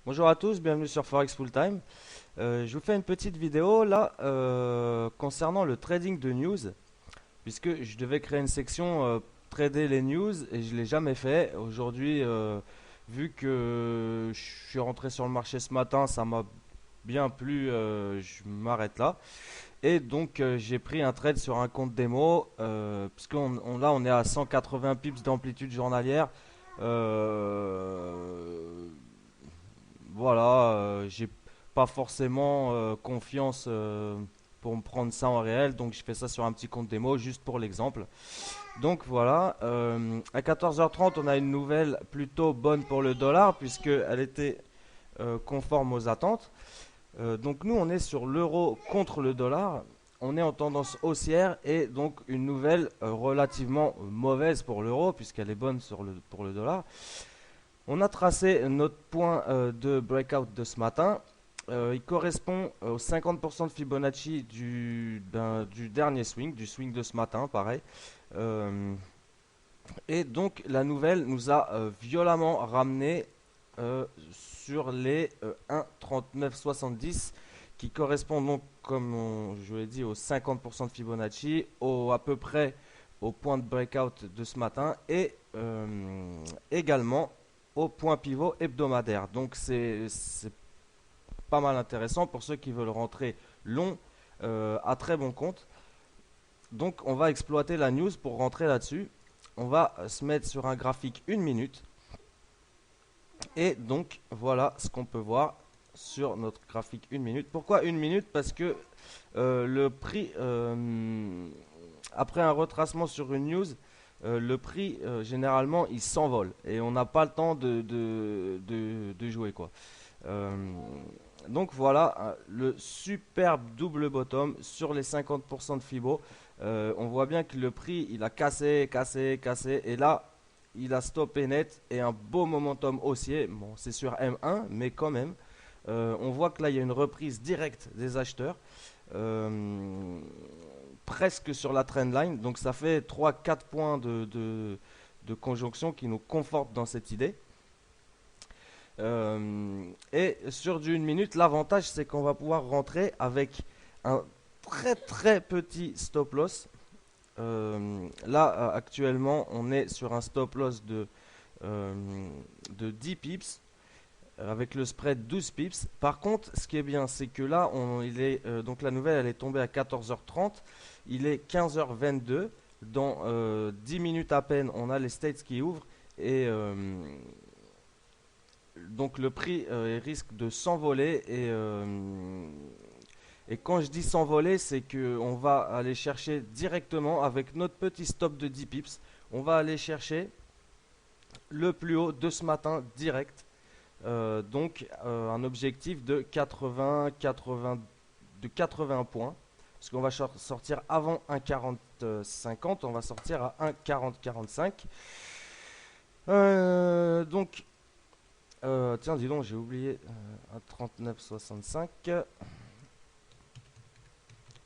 Bonjour à tous, bienvenue sur Forex Fulltime. Je vous fais une petite vidéo là concernant le trading de news, puisque je devais créer une section trader les news et je l'ai jamais fait. Aujourd'hui, vu que je suis rentré sur le marché ce matin, ça m'a bien plu, je m'arrête là. Et donc j'ai pris un trade sur un compte démo, là on est à 180 pips d'amplitude journalière. Euh, voilà, j'ai pas forcément confiance pour me prendre ça en réel, donc je fais ça sur un petit compte démo juste pour l'exemple. Donc voilà, à 14h30, on a une nouvelle plutôt bonne pour le dollar puisqu'elle était conforme aux attentes. Donc nous, on est sur l'euro contre le dollar. On est en tendance haussière et donc une nouvelle relativement mauvaise pour l'euro puisqu'elle est bonne pour le dollar. On a tracé notre point de breakout de ce matin. Il correspond aux 50% de Fibonacci du dernier swing, du swing de ce matin, pareil. Euh, et donc la nouvelle nous a violemment ramené sur les 1,3970 qui correspond donc, je l'ai dit, aux 50% de Fibonacci, à peu près au point de breakout de ce matin et également au point pivot hebdomadaire. Donc c'est pas mal intéressant pour ceux qui veulent rentrer long à très bon compte. Donc on va exploiter la news pour rentrer là-dessus. On va se mettre sur un graphique 1 minute. Et donc voilà ce qu'on peut voir sur notre graphique 1 minute. Pourquoi 1 minute? Parce que le prix, après un retracement sur une news, le prix généralement il s'envole et on n'a pas le temps de jouer quoi. Euh, donc voilà le superbe double bottom sur les 50% de Fibo. On voit bien que le prix il a cassé, cassé, cassé et là il a stoppé net et un beau momentum haussier. Bon, c'est sur M1, mais quand même, on voit que là il y a une reprise directe des acheteurs. Euh, Presque sur la trendline. Donc ça fait 3 4 points de conjonction qui nous confortent dans cette idée. Et sur du 1 minute, l'avantage c'est qu'on va pouvoir rentrer avec un très très petit stop loss. Là actuellement on est sur un stop loss euh, de 10 pips avec le spread 12 pips. Par contre, ce qui est bien, c'est que là, donc la nouvelle, elle est tombée à 14h30. Il est 15h22. Dans 10 minutes à peine, on a les States qui ouvrent. Et donc le prix risque de s'envoler. Et quand je dis s'envoler, c'est qu'on va aller chercher directement avec notre petit stop de 10 pips. On va aller chercher le plus haut de ce matin direct. Un objectif de 80 points. Parce qu'on va sortir avant 1,4050, on va sortir à 1,4045. Donc, tiens, dis donc, j'ai oublié 1,3965.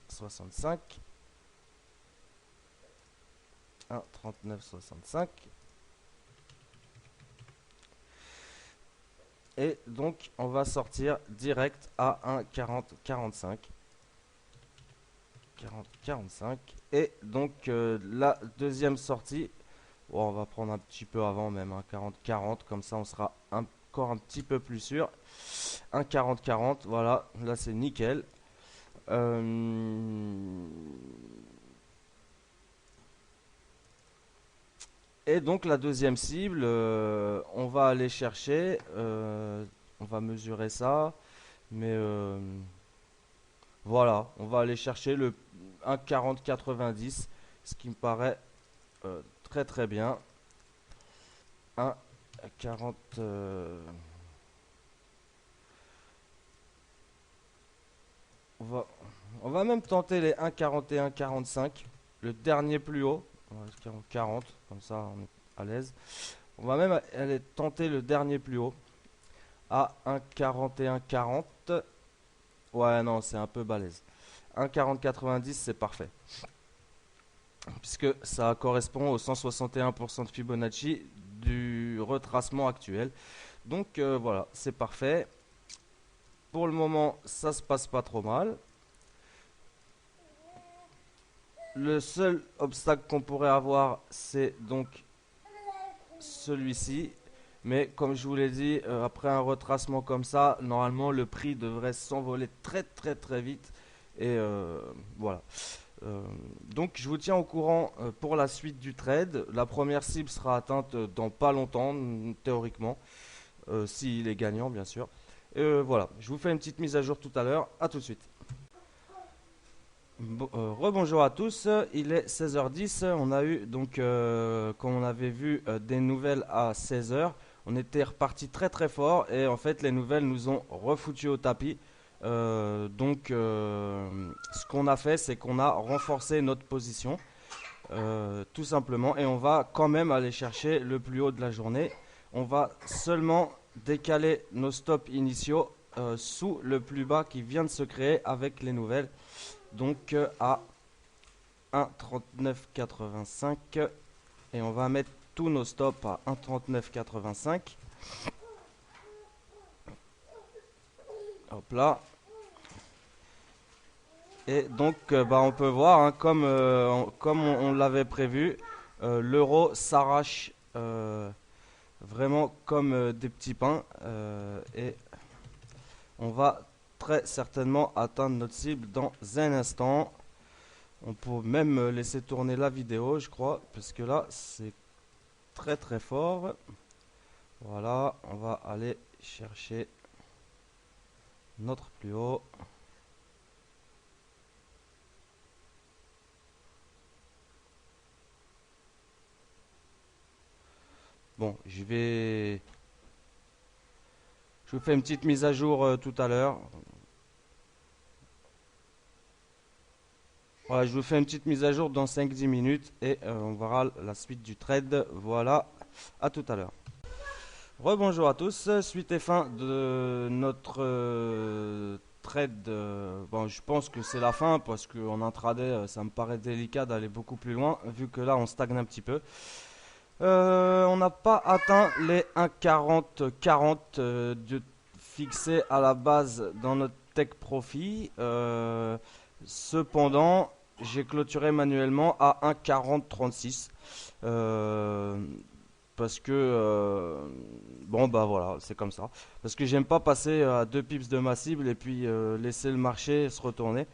65. 1,3965. Et donc, on va sortir direct à 1,4045. 40-45. Et donc, la deuxième sortie, oh, on va prendre un petit peu avant même, un 40-40, comme ça on sera encore un petit peu plus sûr. Un 40-40, voilà, là c'est nickel. Euh, Et donc la deuxième cible, on va aller chercher, on va mesurer ça, mais voilà, on va aller chercher le 1,40-90, ce qui me paraît très très bien. 1,40. On va, on va même tenter les 1,41-45, le dernier plus haut. On va jusqu'à 40, comme ça on est à l'aise. On va même aller tenter le dernier plus haut à 1,41-40. Ouais, non, c'est un peu balèze. 1,40-90, c'est parfait. Puisque ça correspond au 161% de Fibonacci du retracement actuel. Donc voilà, c'est parfait. Pour le moment, ça se passe pas trop mal. Le seul obstacle qu'on pourrait avoir, c'est donc celui-ci. Mais comme je vous l'ai dit, après un retracement comme ça, normalement le prix devrait s'envoler très très très vite. Et voilà. Euh, donc je vous tiens au courant pour la suite du trade. La première cible sera atteinte dans pas longtemps, théoriquement, s'il est gagnant bien sûr. Voilà, je vous fais une petite mise à jour tout à l'heure. À tout de suite. Rebonjour à tous, il est 16h10. On a eu donc, comme on avait vu, des nouvelles à 16h. On était reparti très très fort et en fait les nouvelles nous ont refoutu au tapis. Ce qu'on a fait, c'est qu'on a renforcé notre position, tout simplement, et on va quand même aller chercher le plus haut de la journée. On va seulement décaler nos stops initiaux sous le plus bas qui vient de se créer avec les nouvelles. Donc à 1,3985 et on va mettre tous nos stops à 1,3985. Hop là. Et donc on peut voir hein, comme on l'avait prévu, l'euro s'arrache vraiment comme des petits pains et on va très certainement atteindre notre cible dans un instant. On peut même laisser tourner la vidéo, je crois, parce que là, c'est très très fort. Voilà, on va aller chercher notre plus haut. Bon, je vous fais une petite mise à jour tout à l'heure. Voilà, je vous fais une petite mise à jour dans 5-10 minutes et on verra la suite du trade. Voilà, à tout à l'heure. Rebonjour à tous, suite et fin de notre trade. Bon, je pense que c'est la fin parce qu'en intraday, ça me paraît délicat d'aller beaucoup plus loin vu que là, on stagne un petit peu. On n'a pas atteint les 1,40 fixés à la base dans notre Tech Profit. Cependant, j'ai clôturé manuellement à 1,4036. Parce que bon bah voilà, c'est comme ça. Parce que j'aime pas passer à 2 pips de ma cible et puis laisser le marché se retourner.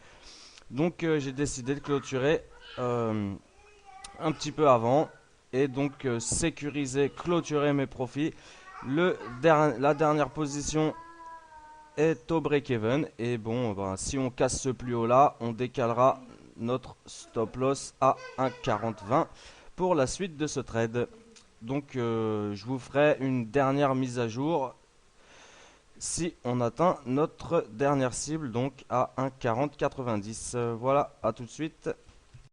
Donc j'ai décidé de clôturer un petit peu avant et donc sécuriser, clôturer mes profits. La dernière position est au break-even et bon bah, si on casse ce plus haut là, on décalera notre stop loss à 1,4020 pour la suite de ce trade. Donc je vous ferai une dernière mise à jour si on atteint notre dernière cible donc à 1,4090. Voilà, à tout de suite.